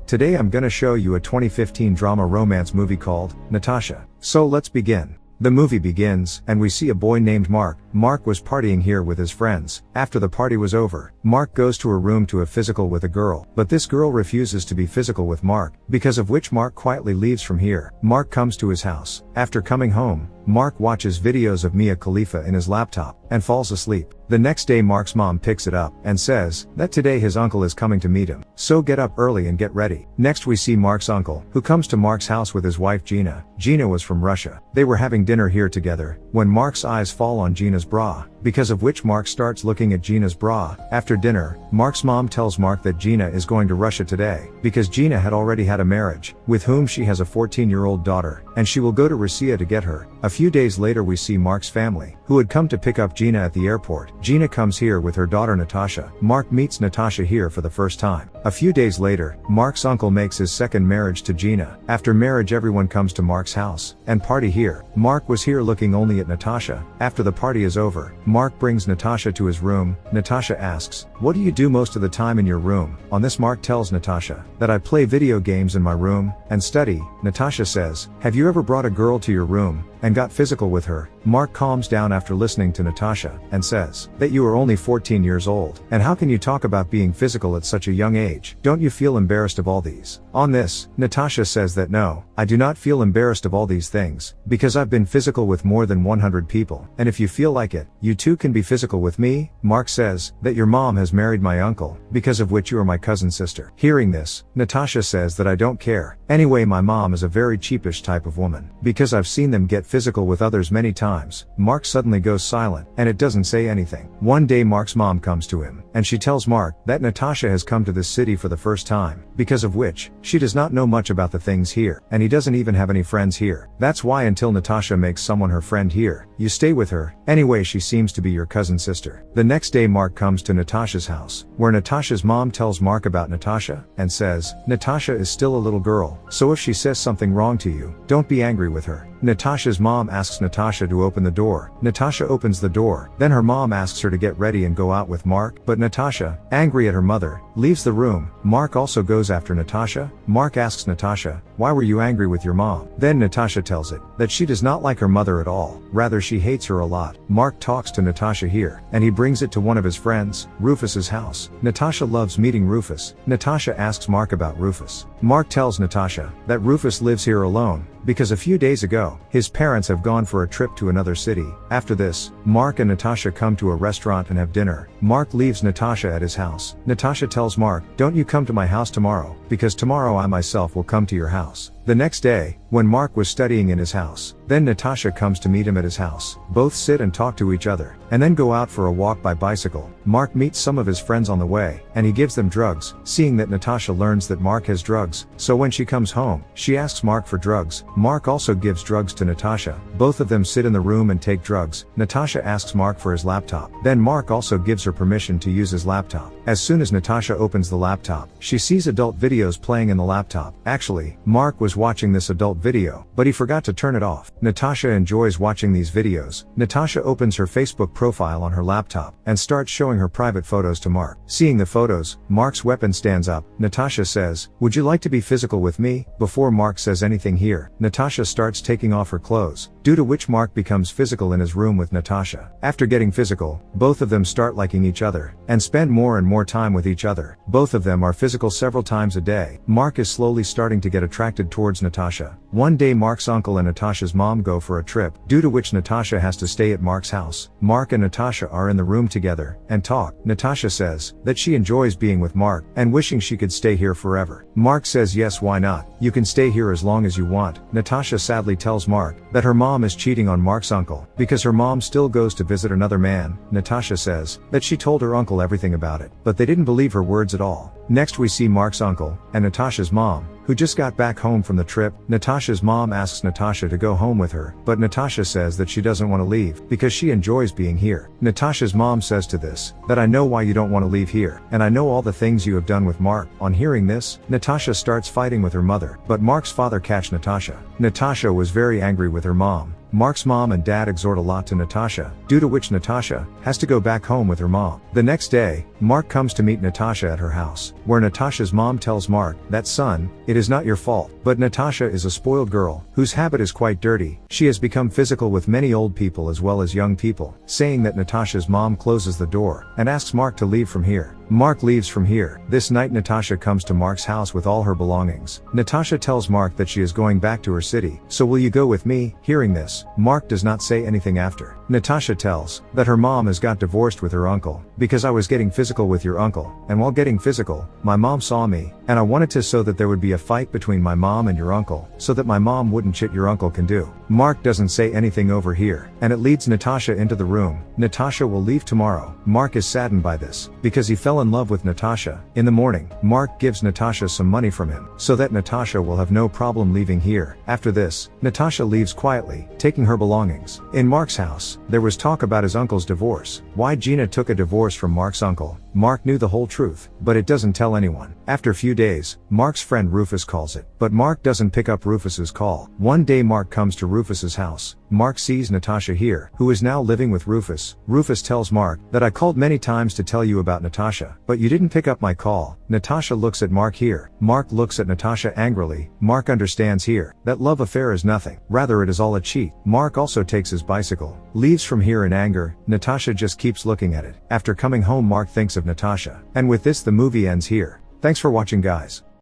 Today I'm gonna show you a 2015 drama romance movie called Natasha. So let's begin. The movie begins, and we see a boy named Mark. Mark was partying here with his friends. After the party was over, Mark goes to a room to have physical with a girl, but this girl refuses to be physical with Mark, because of which Mark quietly leaves from here. Mark comes to his house. After coming home, Mark watches videos of Mia Khalifa in his laptop, and falls asleep. The next day Mark's mom picks it up, and says, that today his uncle is coming to meet him. So get up early and get ready. Next we see Mark's uncle, who comes to Mark's house with his wife Gina. Gina was from Russia. They were having dinner here together, when Mark's eyes fall on Gina's bra, because of which Mark starts looking at Gina's bra. After dinner, Mark's mom tells Mark that Gina is going to Russia today, because Gina had already had a marriage, with whom she has a 14-year-old daughter, and she will go to Russia to get her. A few days later we see Mark's family, who had come to pick up Gina at the airport. Gina comes here with her daughter Natasha. Mark meets Natasha here for the first time. A few days later, Mark's uncle makes his second marriage to Gina. After marriage everyone comes to Mark's house, and party here. Mark was here looking only at Natasha. After the party is over, Mark brings Natasha to his room. Natasha asks, what do you do most of the time in your room? On this Mark tells Natasha, that I play video games in my room, and study. Natasha says, have you ever brought a girl to your room, and got physical with her? Mark calms down after listening to Natasha, and says, that you are only 14 years old, and how can you talk about being physical at such a young age? Don't you feel embarrassed of all these? On this, Natasha says that no, I do not feel embarrassed of all these things, because I've been physical with more than 100 people, and if you feel like it, you too can be physical with me. Mark says, that your mom has married my uncle, because of which you are my cousin sister. Hearing this, Natasha says that I don't care. Anyway, my mom is a very cheapish type of woman, because I've seen them get physical with others many times. Mark suddenly goes silent, and it doesn't say anything. One day Mark's mom comes to him, and she tells Mark that Natasha has come to this city for the first time, because of which, she does not know much about the things here, and he doesn't even have any friends here. That's why until Natasha makes someone her friend here, you stay with her. Anyway, she seems to be your cousin sister. The next day Mark comes to Natasha's house, where Natasha's mom tells Mark about Natasha, and says, Natasha is still a little girl, so if she says something wrong to you, don't be angry with her. Natasha's mom asks Natasha to open the door. Natasha opens the door, then her mom asks her to get ready and go out with Mark, but Natasha, angry at her mother, leaves the room. Mark also goes after Natasha. Mark asks Natasha, why were you angry with your mom? Then Natasha tells it, that she does not like her mother at all, rather she hates her a lot. Mark talks to Natasha here, and he brings it to one of his friends, Rufus's house. Natasha loves meeting Rufus. Natasha asks Mark about Rufus. Mark tells Natasha, that Rufus lives here alone, because a few days ago, his parents have gone for a trip to another city. After this, Mark and Natasha come to a restaurant and have dinner. Mark leaves Natasha at his house. Natasha tells Mark, don't you come to my house tomorrow, because tomorrow I myself will come to your house. The next day, when Mark was studying in his house, then Natasha comes to meet him at his house. Both sit and talk to each other, and then go out for a walk by bicycle. Mark meets some of his friends on the way, and he gives them drugs. Seeing that Natasha learns that Mark has drugs, so when she comes home, she asks Mark for drugs. Mark also gives drugs to Natasha. Both of them sit in the room and take drugs. Natasha asks Mark for his laptop. Then Mark also gives her permission to use his laptop. As soon as Natasha opens the laptop, she sees adult videos playing in the laptop. Actually, Mark was watching this adult video, but he forgot to turn it off. Natasha enjoys watching these videos. Natasha opens her Facebook profile on her laptop, and starts showing her private photos to Mark. Seeing the photos, Mark's weapon stands up. Natasha says, would you like to be physical with me? Before Mark says anything here, Natasha starts taking off her clothes, due to which Mark becomes physical in his room with Natasha. After getting physical, both of them start liking each other, and spend more and more time with each other. Both of them are physical several times a day. Mark is slowly starting to get attracted towards Natasha. One day Mark's uncle and Natasha's mom go for a trip, due to which Natasha has to stay at Mark's house. Mark and Natasha are in the room together, and talk. Natasha says, that she enjoys being with Mark, and wishing she could stay here forever. Mark says yes, why not? You can stay here as long as you want. Natasha sadly tells Mark, that her mom is cheating on Mark's uncle, because her mom still goes to visit another man. Natasha says, that she told her uncle everything about it, but they didn't believe her words at all. Next we see Mark's uncle, and Natasha's mom, who just got back home from the trip. Natasha's mom asks Natasha to go home with her, but Natasha says that she doesn't want to leave, because she enjoys being here. Natasha's mom says to this, that I know why you don't want to leave here, and I know all the things you have done with Mark. On hearing this, Natasha starts fighting with her mother, but Mark's father catch Natasha. Natasha was very angry with her mom, Mark's mom and dad exhort a lot to Natasha, due to which Natasha has to go back home with her mom. The next day, Mark comes to meet Natasha at her house, where Natasha's mom tells Mark that, son, it is not your fault. But Natasha is a spoiled girl, whose habit is quite dirty. She has become physical with many old people as well as young people, saying that Natasha's mom closes the door and asks Mark to leave from here. Mark leaves from here. This night Natasha comes to Mark's house with all her belongings. Natasha tells Mark that she is going back to her city, so will you go with me? Hearing this, Mark does not say anything after. Natasha tells that her mom has got divorced with her uncle, because I was getting physical with your uncle, and while getting physical, my mom saw me, and I wanted to so that there would be a fight between my mom and your uncle, so that my mom wouldn't shit your uncle can do. Mark doesn't say anything over here, and it leads Natasha into the room. Natasha will leave tomorrow. Mark is saddened by this, because he fell in love with Natasha. In the morning, Mark gives Natasha some money from him, so that Natasha will have no problem leaving here. After this, Natasha leaves quietly, taking her belongings. In Mark's house, there was talk about his uncle's divorce. Why Gina took a divorce from Mark's uncle. Mark knew the whole truth, but it doesn't tell anyone. After a few days, Mark's friend Rufus calls it, but Mark doesn't pick up Rufus's call. One day Mark comes to Rufus's house. Mark sees Natasha here, who is now living with Rufus. Rufus tells Mark that I called many times to tell you about Natasha, but you didn't pick up my call. Natasha looks at Mark here. Mark looks at Natasha angrily. Mark understands here that love affair is nothing. Rather it is all a cheat. Mark also takes his bicycle, leaves from here in anger. Natasha just keeps looking at it. After coming home Mark thinks of Natasha. And with this the movie ends here. Thanks for watching guys.